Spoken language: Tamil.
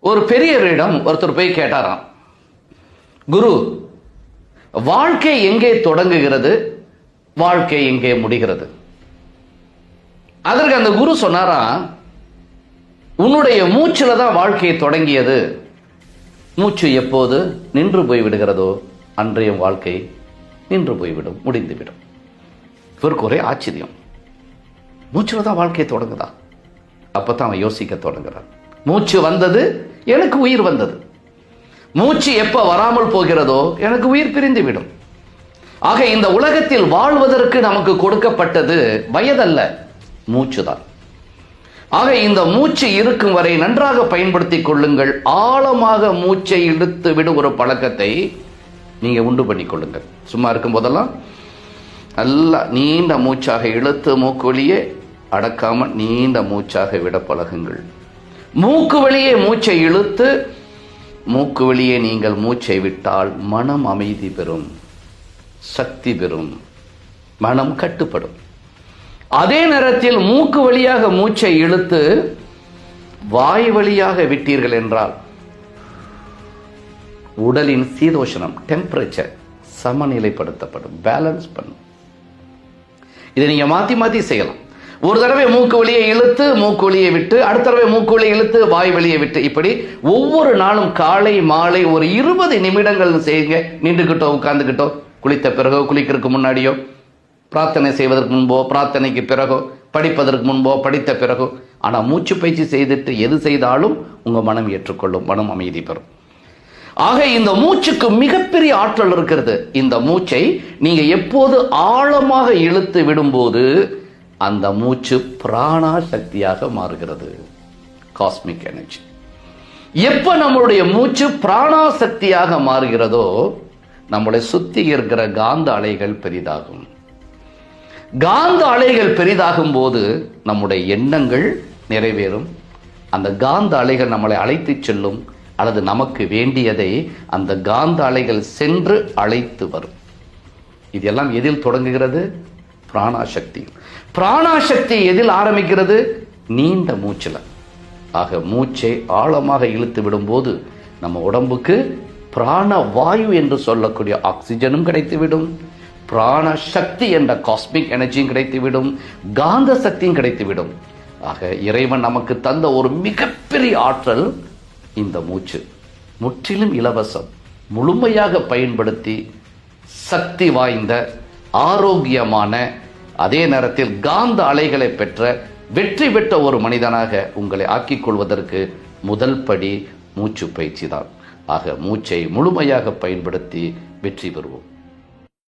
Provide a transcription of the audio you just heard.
ஒரு பெரியவரிடம் ஒருத்தர் போய் கேட்டாராம், குரு, வாழ்க்கை எங்கே தொடங்குகிறது, வாழ்க்கை எங்கே முடிகிறது? அதற்கு அந்த குரு சொன்னாராம், உன்னுடைய மூச்சுல தான் வாழ்க்கை தொடங்கியது. மூச்சு எப்போது நின்று போய்விடுகிறதோ அன்றைய வாழ்க்கை நின்று போய்விடும், முடிந்துவிடும். இவருக்கு ஒரே ஆச்சரியம், மூச்சுல தான் வாழ்க்கை தொடங்குதா? அப்பதான் அவன் யோசிக்க தொடங்குறான். மூச்சு வந்தது, எனக்கு உயிர் வந்தது. மூச்சு எப்ப வராமல் போகிறதோ எனக்கு உயிர் பிரிந்துவிடும். ஆக இந்த உலகத்தில் வாழ்வதற்கு நமக்கு கொடுக்கப்பட்டது வயதல்ல, மூச்சுதான். ஆக இந்த மூச்சு இருக்கும் வரை நன்றாக பயன்படுத்திக் கொள்ளுங்கள். ஆழமாக மூச்சை இழுத்து விடும் ஒரு பழக்கத்தை நீங்க உண்டு பண்ணிக் கொள்ளுங்கள். சும்மா இருக்கும் போதெல்லாம் நல்லா நீண்ட மூச்சாக இழுத்து மூக்கு வழியே அடக்காமல் நீண்ட மூச்சாக விட பழகுங்கள். மூக்கு வழியே மூச்சை இழுத்து மூக்கு வழியே நீங்கள் மூச்சை விட்டால் மனம் அமைதி பெறும், சக்தி பெறும், மனம் கட்டுப்படும். அதே நேரத்தில் மூக்கு வழியாக மூச்சை இழுத்து வாய் வழியாக விட்டீர்கள் என்றால் உடலின் சீதோஷணம், டெம்பரேச்சர் சமநிலைப்படுத்தப்படும், பேலன்ஸ் பண்ணும். இதை நீங்க மாத்தி மாத்தி செய்யலாம். ஒரு தடவை மூக்கு வழியை இழுத்து மூக்கு வழியை விட்டு, அடுத்த தடவை மூக்கு வழியை இழுத்து வாய் வழியை விட்டு, இப்படி ஒவ்வொரு நாளும் காலை மாலை ஒரு 20 நிமிடங்கள் செய்யுங்க. நின்றுகிட்டோ உட்கார்ந்துகிட்டோ, குளித்த பிறகோ, குளிக்கிறதுக்கு முன்னாடியோ, பிரார்த்தனை செய்வதற்கு முன்போ, பிரார்த்தனைக்கு பிறகோ, படிப்பதற்கு முன்போ, படித்த பிறகோ. ஆனா மூச்சு பயிற்சி செய்துட்டு எது செய்தாலும் உங்க மனம் ஏற்றுக்கொள்ளும், மனம் அமைதி பெறும். ஆக இந்த மூச்சுக்கு மிகப்பெரிய ஆற்றல் இருக்கிறது. இந்த மூச்சை நீங்க எப்போது ஆழமாக இழுத்து விடும்போது அந்த மூச்சு பிராணா சக்தியாக மாறுகிறது, காஸ்மிக் எனர்ஜி. எப்ப நம்மளுடைய மூச்சு பிராணா சக்தியாக மாறுகிறதோ நம்மளை சுத்தி இருக்கிற காந்த அலைகள் பெரிதாகும். காந்த அலைகள் பெரிதாகும் போது நம்முடைய எண்ணங்கள் நிறைவேறும். அந்த காந்த அலைகள் நம்மளை அழைத்து செல்லும், அல்லது நமக்கு வேண்டியதை அந்த காந்த அலைகள் சென்று அழைத்து வரும். இதெல்லாம் எதில் தொடங்குகிறது? பிராணாசக்தி. பிராணாசக்தி எதில் ஆரம்பிக்கிறது? நீண்ட மூச்சுல. ஆக மூச்சை ஆழமாக இழுத்து விடும்போது நம்ம உடம்புக்கு பிராண வாயு என்று சொல்லக்கூடிய ஆக்சிஜனும் கிடைத்துவிடும், பிராண சக்தி என்ற காஸ்மிக் எனர்ஜியும் கிடைத்துவிடும், காந்த சக்தியும் கிடைத்துவிடும். ஆக இறைவன் நமக்கு தந்த ஒரு மிகப்பெரிய ஆற்றல் இந்த மூச்சு. முற்றிலும் இலவசம். முழுமையாக பயன்படுத்தி சக்தி வாய்ந்த, ஆரோக்கியமான, அதே நேரத்தில் காந்த அலைகளை பெற்ற, வெற்றி பெற்ற ஒரு மனிதனாக உங்களை ஆக்கிக் கொள்வதற்கு முதல் படி மூச்சு பயிற்சி தான். ஆக மூச்சை முழுமையாக பயன்படுத்தி வெற்றி பெறுவோம்.